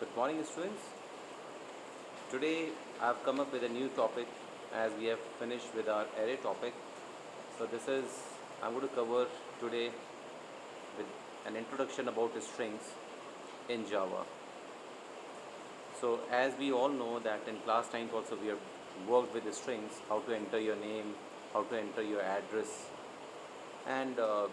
Good morning, students. Today I've come up with a new topic as we have finished with our array topic. So this is I'm going to cover today with an introduction about strings in Java. So as we all know that in class 9 also we have worked with the strings, how to enter your name, how to enter your address, and a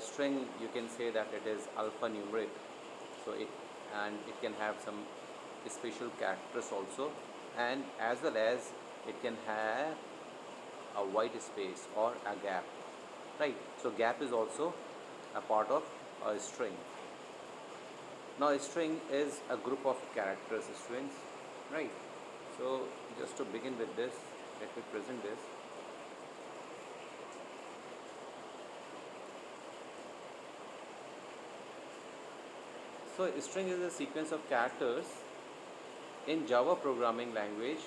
string you can say that it is alphanumeric. So it can have some special characters also, and as well as it can have a white space or a gap, right? So gap is also a part of a string. Now a string is a group of characters, strings, right? So just to begin with this, let me present this. So a string is a sequence of characters. In Java programming language,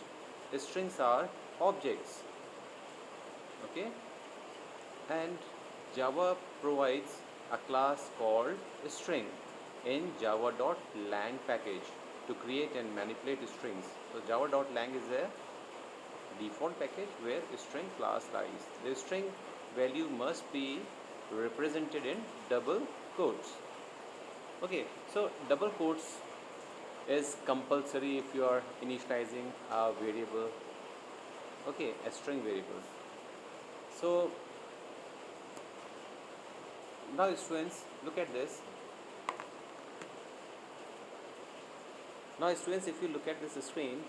strings are objects, okay? And Java provides a class called string in java.lang package to create and manipulate strings. So java.lang is a default package where string class lies. The string value must be represented in double quotes. Okay, so double quotes is compulsory if you are initializing a variable, okay, a string variable. So now students, look at this. Now students, if you look at this screen,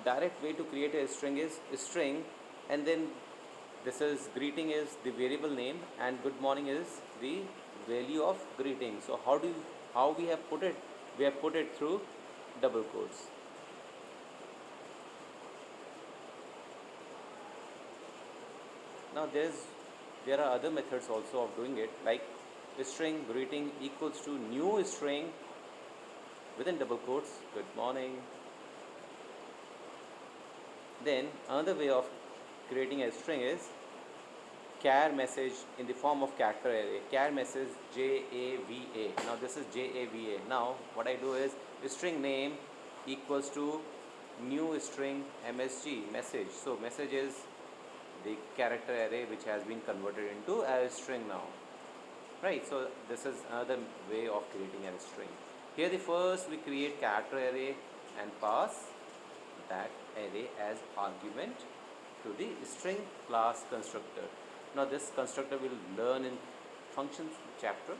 direct way to create a string is string, and then this is greeting is the variable name and good morning is the value of greeting. So how we have put it? We have put it through double quotes. Now there are other methods also of doing it, like string greeting equals to new string within double quotes, good morning. Then another way of creating a string is char message in the form of character array. Char message JAVA. Now this is JAVA. Now what I do is string name equals to new string MSG message. So message is the character array which has been converted into a string now. Right, so this is another way of creating a string. Here the first we create character array and pass that array as argument to the string class constructor. Now this constructor will learn in functions chapter.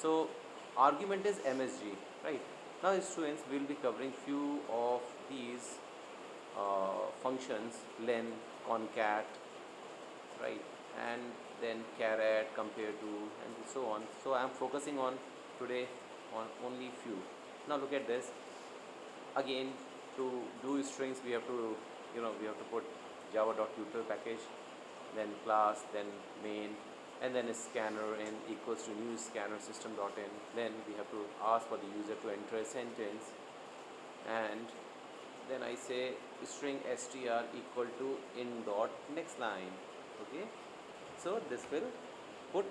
So argument is MSG, right? Now students will be covering few of these functions, len, concat, right, and then caret, compare to, and so on. So I am focusing on today on only few. Now look at this. Again, to do strings we have to we have to put java.util package, then class, then main, and then a scanner in equals to new scanner system.in. Then we have to ask for the user to enter a sentence, and then I say string str equal to in dot next line. Okay, so this will put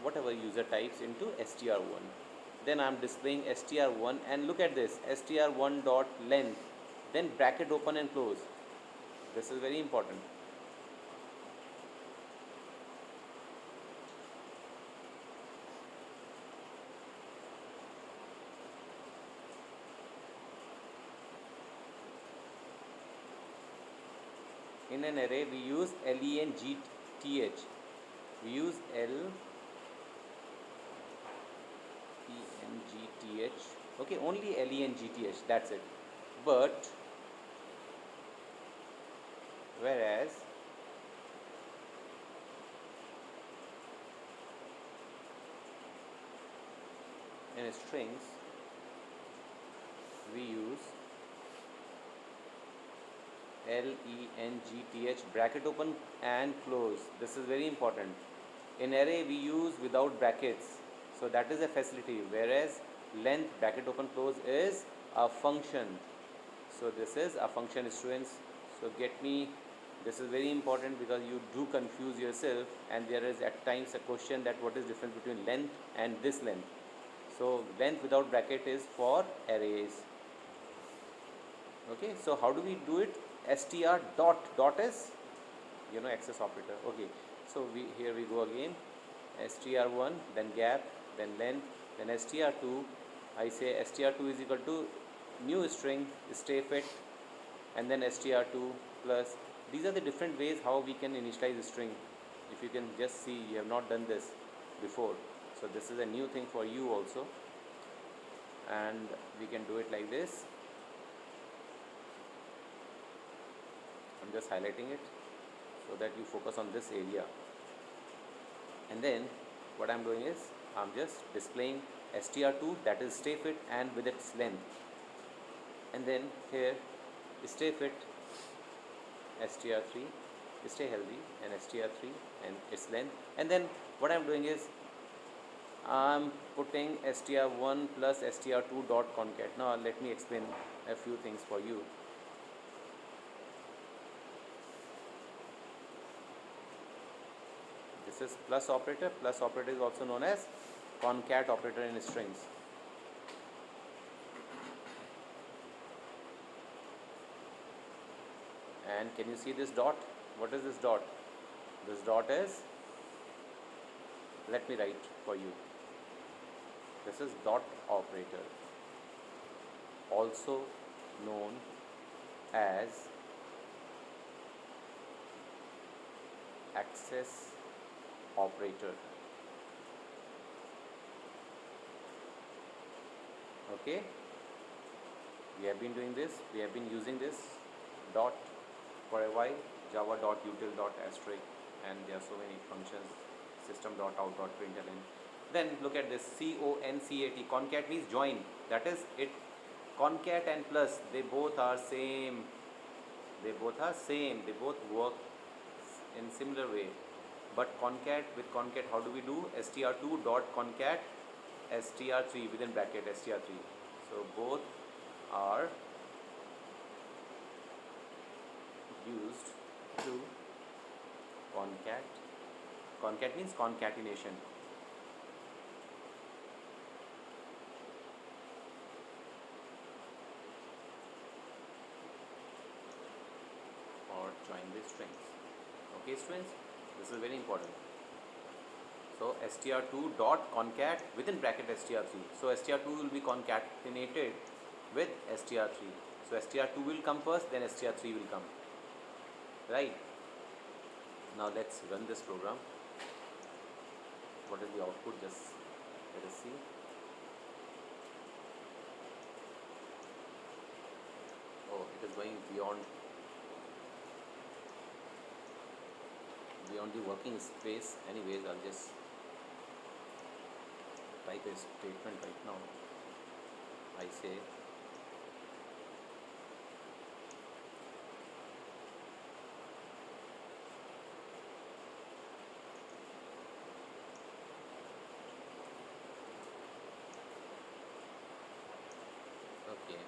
whatever user types into str1. Then I am displaying str1, and look at this, str1 dot length, then bracket open and close. This is very important. In an array we use length, we use length, okay, only length, that's it. But whereas in strings we use length, bracket open and close. This is very important. In array we use without brackets, so that is a facility, whereas length, bracket open close is a function. So this is a function, students. So get me, this is very important because you do confuse yourself, and there is at times a question that what is difference between length and this length. So length without bracket is for arrays. Okay, so how do we do it? Str dot is, access operator. Okay, so here we go again. Str1, then gap, then length, then str2. I say str2 is equal to new string stay fit, and then str2 plus. These are the different ways how we can initialize a string. If you can just see, you have not done this before, so this is a new thing for you also, and we can do it like this. I'm just highlighting it so that you focus on this area. And then what I'm doing is I'm just displaying str2, that is stay fit and with its length, and then here stay fit str3, stay healthy, and str3 and its length. And then what I'm doing is I'm putting str1 plus str2 dot concat. Now let me explain a few things for you. This is plus operator. Plus operator is also known as concat operator in strings. And can you see this dot? What is this dot? This dot is, let me write for you. This is dot operator, also known as access operator. Okay, we have been doing this, we have been using this dot for a while. Java dot util dot asterisk, and there are so many functions, system dot out dot println. Then look at this, concat. Concat means join. That is it. Concat and plus, they both are same. They both are same. They both work in similar way. But concat, with concat, how do we do? str2 dot concat str3 within bracket str3. So both are used to concat. Concat means concatenation. Or join the strings. Okay, students, this is very important. So str2 dot concat within bracket str3. So str2 will be concatenated with str3. So str2 will come first, then str3 will come. Right? Now let's run this program. What is the output? Just let us see. Oh, it is going beyond the working space. Anyways, I'll just type a statement right now. I say okay.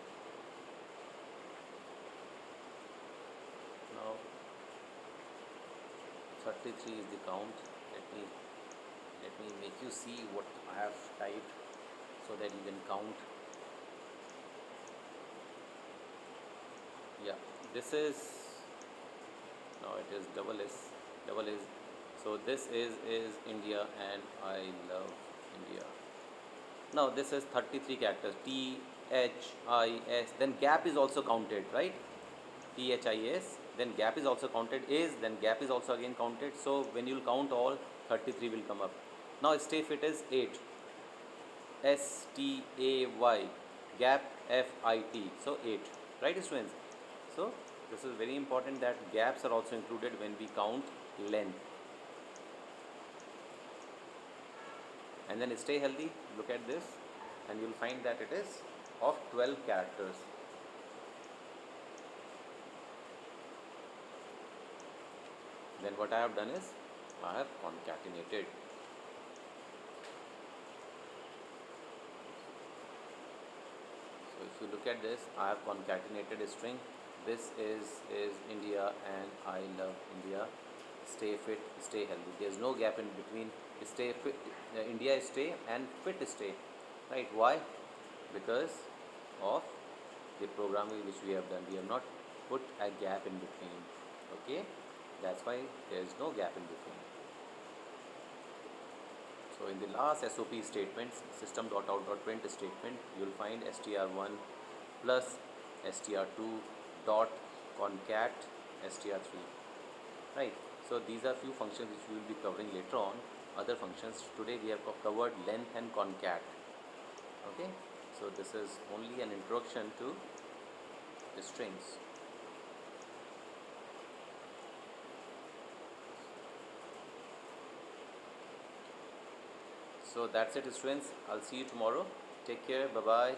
Now 33 is the count. Let me make you see what I have typed so that you can count. Yeah, this is, now it is double S. So this is India, and I love India. Now this is 33 characters, T H I S, then gap is also counted, right? T H I S, then gap is also counted, is, then gap is also again counted. So when you will count all, 33 will come up. Now stay fit is 8, STAY, gap FIT, so 8, right students? So this is very important that gaps are also included when we count length. And then stay healthy, look at this, and you will find that it is of 12 characters. Then what I have done is I have concatenated. So if you look at this, I have concatenated a string. This is India, and I love India. Stay fit, stay healthy. There is no gap in between. Stay fit, India stay, and fit stay. right? Why? Because of the programming which we have done. We have not put a gap in between. Okay, that's why there is no gap in between. So in the last SOP statements, system.out.print statement, you will find str1 plus str2 dot concat str3, right? So these are few functions which we will be covering later on. Other functions today we have covered length and concat. Okay, so this is only an introduction to the strings. So that's it, students. I'll see you tomorrow. Take care. Bye bye.